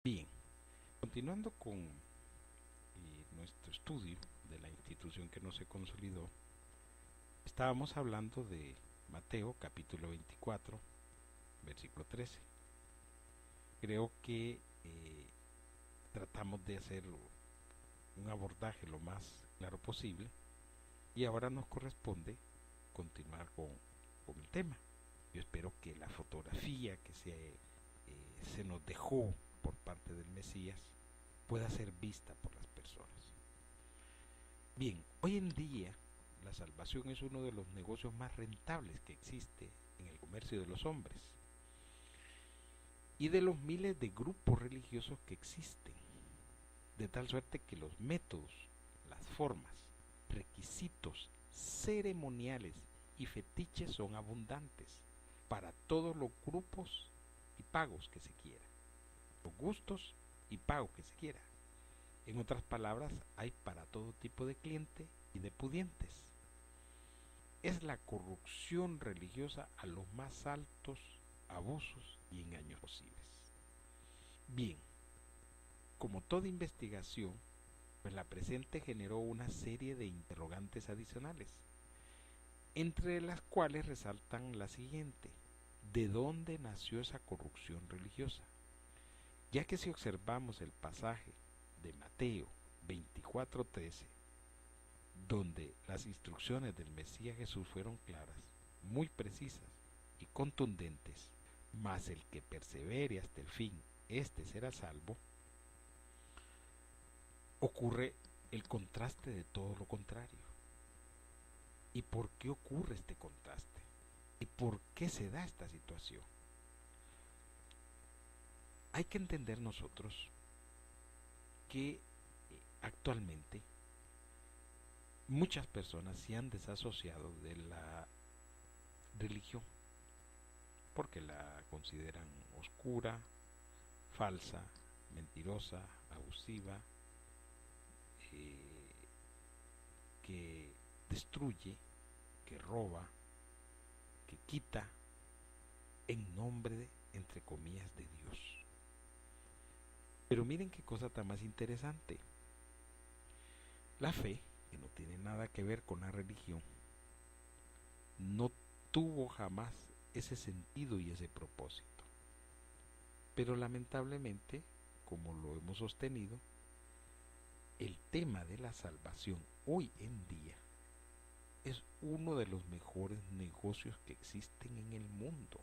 Bien, continuando con nuestro estudio de la institución que no se consolidó, estábamos hablando de Mateo capítulo 24, versículo 13. Creo que tratamos de hacer un abordaje lo más claro posible y ahora nos corresponde continuar con el tema. Yo espero que la fotografía que se nos dejó por parte del Mesías pueda ser vista por las personas. Bien, hoy en día la salvación es uno de los negocios más rentables que existe en el comercio de los hombres y de los miles de grupos religiosos que existen, de tal suerte que los métodos, las formas, requisitos ceremoniales y fetiches son abundantes para todos los grupos y pagos que se quiera, los gustos y pagos que se quiera. En otras palabras, hay para todo tipo de cliente y de pudientes. Es la corrupción religiosa a los más altos abusos y engaños posibles. Bien, como toda investigación, pues la presente generó una serie de interrogantes adicionales, entre las cuales resaltan la siguiente: ¿de dónde nació esa corrupción religiosa? Ya que si observamos el pasaje de Mateo 24:13, donde las instrucciones del Mesías Jesús fueron claras, muy precisas y contundentes, mas el que persevere hasta el fin, éste será salvo, ocurre el contraste de todo lo contrario. ¿Y por qué ocurre este contraste? ¿Y por qué se da esta situación? Hay que entender nosotros que actualmente muchas personas se han desasociado de la religión porque la consideran oscura, falsa, mentirosa, abusiva, eh, que destruye, que roba, que quita en nombre de, entre comillas, de Dios. Pero miren qué cosa tan más interesante. La fe, que no tiene nada que ver con la religión, no tuvo jamás ese sentido y ese propósito. Pero lamentablemente, como lo hemos sostenido, el tema de la salvación hoy en día es uno de los mejores negocios que existen en el mundo.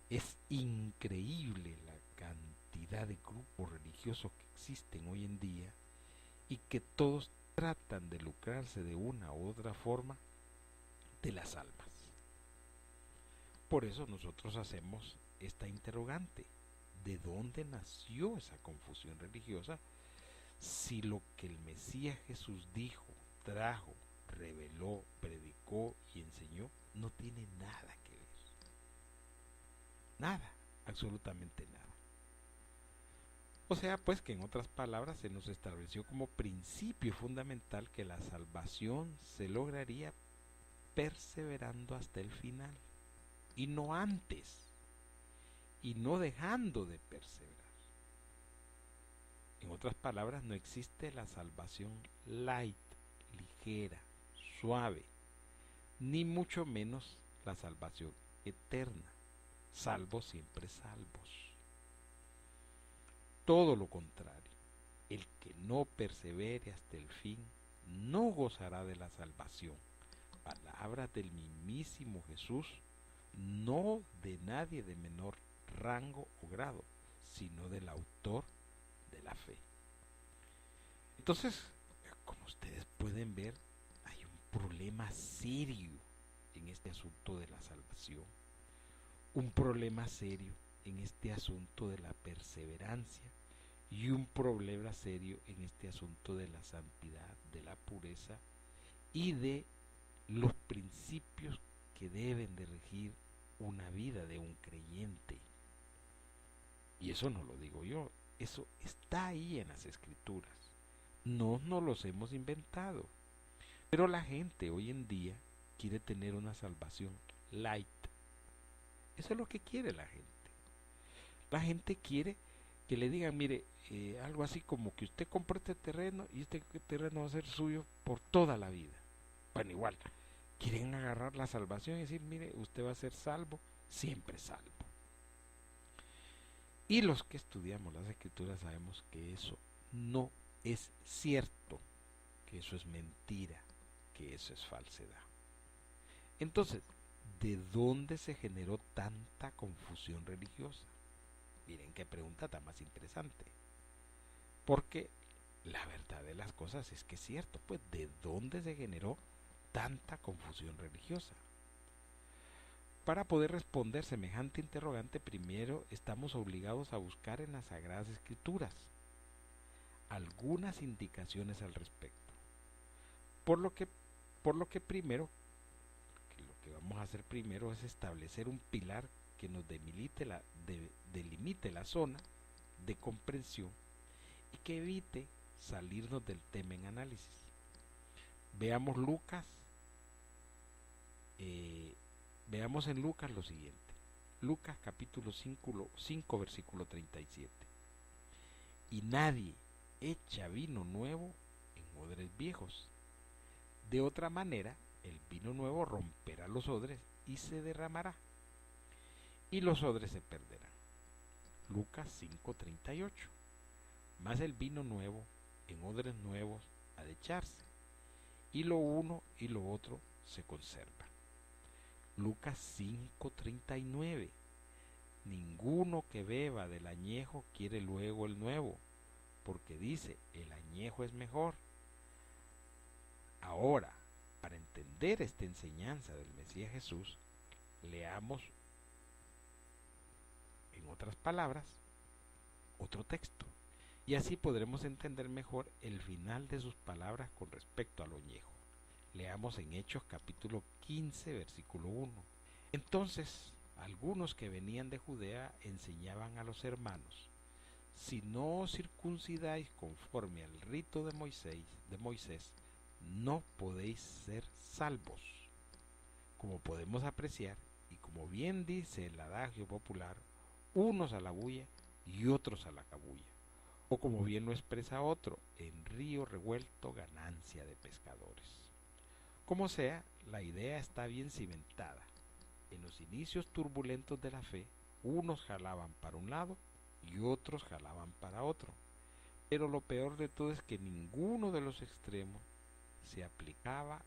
Es increíble la cantidad de grupos religiosos que existen hoy en día y que todos tratan de lucrarse de una u otra forma de las almas. Por eso nosotros hacemos esta interrogante: ¿de dónde nació esa confusión religiosa si lo que el Mesías Jesús dijo, trajo, reveló, predicó y enseñó no tiene nada que ver? Nada, absolutamente nada. O sea, pues que en otras palabras se nos estableció como principio fundamental que la salvación se lograría perseverando hasta el final y no antes, y no dejando de perseverar. En otras palabras, no existe la salvación light, ligera, suave, ni mucho menos la salvación eterna, salvos siempre salvos. Todo lo contrario, el que no persevere hasta el fin no gozará de la salvación. Palabras del mismísimo Jesús, no de nadie de menor rango o grado, sino del autor de la fe. Entonces, como ustedes pueden ver, hay un problema serio en este asunto de la salvación, un problema serio en este asunto de la perseverancia y un problema serio en este asunto de la santidad, de la pureza y de los principios que deben de regir una vida de un creyente. Y eso no lo digo yo, eso está ahí en las escrituras. No nos los hemos inventado. Pero la gente hoy en día quiere tener una salvación light. Eso es lo que quiere la gente. La gente quiere que le digan, mire, algo así como que usted compró este terreno y este terreno va a ser suyo por toda la vida. Bueno, igual, quieren agarrar la salvación y decir, mire, usted va a ser salvo, siempre salvo. Y los que estudiamos las escrituras sabemos que eso no es cierto, que eso es mentira, que eso es falsedad. Entonces, ¿de dónde se generó tanta confusión religiosa? Miren qué pregunta tan más interesante. Porque la verdad de las cosas es que es cierto, pues ¿de dónde se generó tanta confusión religiosa? Para poder responder semejante interrogante, primero estamos obligados a buscar en las Sagradas Escrituras algunas indicaciones al respecto. Por lo que primero, que lo que vamos a hacer primero es establecer un pilar que nos delimite la zona de comprensión y que evite salirnos del tema en análisis. Veamos veamos en Lucas lo siguiente. Lucas capítulo 5 versículo 37. Y nadie echa vino nuevo en odres viejos. De otra manera, el vino nuevo romperá los odres y se derramará, y los odres se perderán. Lucas 5:38. Mas el vino nuevo en odres nuevos ha de echarse, y lo uno y lo otro se conserva. Lucas 5:39. Ninguno que beba del añejo quiere luego el nuevo, porque dice, el añejo es mejor. Ahora, para entender esta enseñanza del Mesías Jesús, leamos, en otras palabras, otro texto, y así podremos entender mejor el final de sus palabras con respecto al añejo. Leamos en Hechos capítulo 15, versículo 1. Entonces, algunos que venían de Judea enseñaban a los hermanos, si no os circuncidáis conforme al rito de Moisés, no podéis ser salvos. Como podemos apreciar, y como bien dice el adagio popular, unos a la bulla y otros a la cabulla. O como bien lo expresa otro, en río revuelto ganancia de pescadores. Como sea, la idea está bien cimentada. En los inicios turbulentos de la fe, unos jalaban para un lado y otros jalaban para otro. Pero lo peor de todo es que ninguno de los extremos se aplica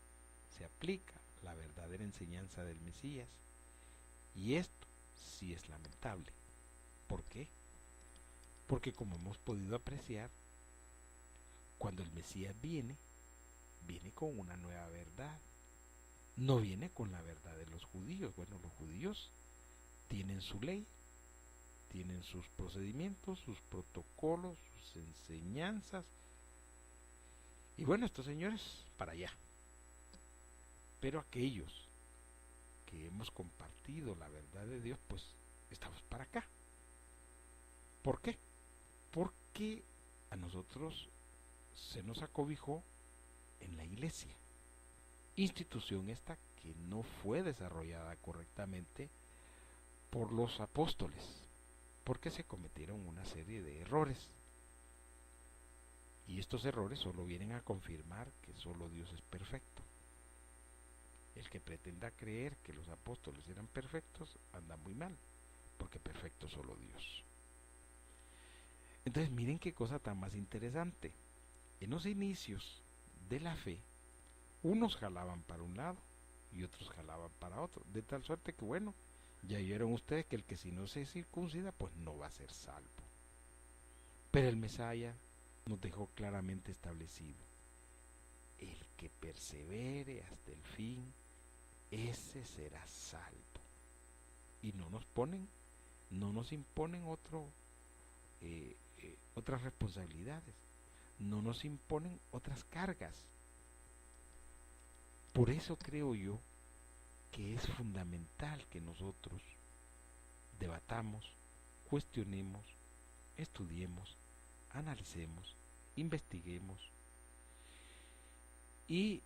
la verdadera enseñanza del Mesías. Y esto sí es lamentable. ¿Por qué? Porque como hemos podido apreciar, cuando el Mesías viene con una nueva verdad. No viene con la verdad de los judíos. Bueno, los judíos tienen su ley, tienen sus procedimientos, sus protocolos, sus enseñanzas. Y bueno, estos señores para allá. Pero aquellos que hemos compartido la verdad de Dios, pues estamos para acá. ¿Por qué? Porque a nosotros se nos acobijó en la iglesia. Institución esta que no fue desarrollada correctamente por los apóstoles, porque se cometieron una serie de errores. Y estos errores solo vienen a confirmar que solo Dios es perfecto. El que pretenda creer que los apóstoles eran perfectos anda muy mal, porque perfecto solo Dios. Entonces miren qué cosa tan más interesante. En los inicios de la fe, unos jalaban para un lado y otros jalaban para otro, de tal suerte que bueno, ya vieron ustedes que el que si no se circuncida pues no va a ser salvo. Pero el Mesías nos dejó claramente establecido, el que persevere hasta el fin, ese será salvo. Y no nos imponen otras responsabilidades, no nos imponen otras cargas. Por eso creo yo que es fundamental que nosotros debatamos, cuestionemos, estudiemos, analicemos, investiguemos y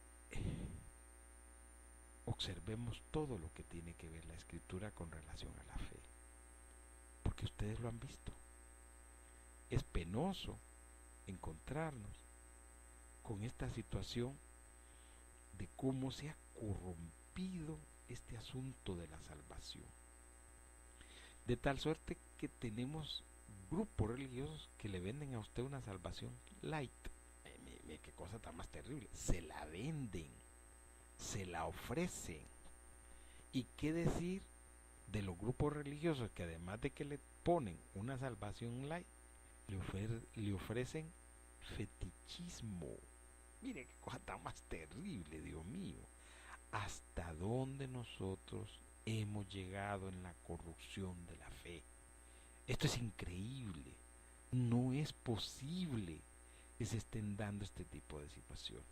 observemos todo lo que tiene que ver la escritura con relación a la fe. Porque ustedes lo han visto. es penoso encontrarnos con esta situación de cómo se ha corrompido este asunto de la salvación. De tal suerte que tenemos grupos religiosos que le venden a usted una salvación light. Qué cosa tan más terrible. Se la venden, se la ofrecen. ¿Y qué decir de los grupos religiosos que además de que le ponen una salvación light, le ofrecen fetichismo? Mire qué cosa tan más terrible, Dios mío. ¿Hasta dónde nosotros hemos llegado en la corrupción de la fe? Esto es increíble. No es posible que se estén dando este tipo de situaciones.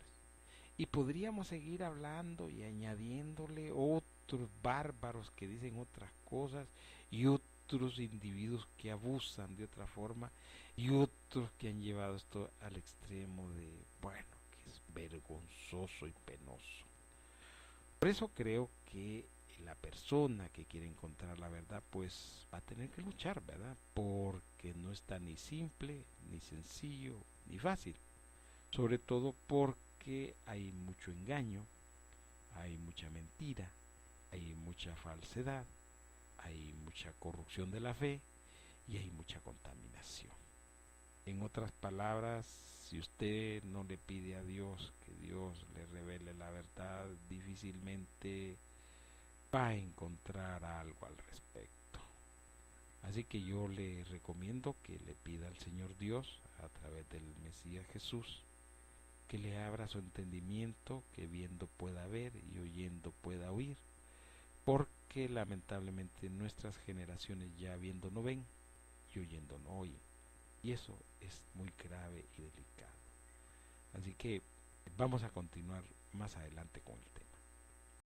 Y podríamos seguir hablando y añadiéndole otros bárbaros que dicen otras cosas y otros individuos que abusan de otra forma y otros que han llevado esto al extremo de, bueno, que es vergonzoso y penoso. Por eso creo que la persona que quiere encontrar la verdad pues va a tener que luchar, ¿verdad? Porque no está ni simple, ni sencillo, ni fácil. Sobre todo porque hay mucho engaño, hay mucha mentira, hay mucha falsedad, hay mucha corrupción de la fe y hay mucha contaminación. En otras palabras, si usted no le pide a Dios que Dios le revele la verdad, difícilmente va a encontrar algo al respecto. Así que yo le recomiendo que le pida al Señor Dios, a través del Mesías Jesús, que le abra su entendimiento, que viendo pueda ver y oyendo pueda oír, porque lamentablemente nuestras generaciones ya viendo no ven y oyendo no oyen, y eso es muy grave y delicado. Así que vamos a continuar más adelante con el tema.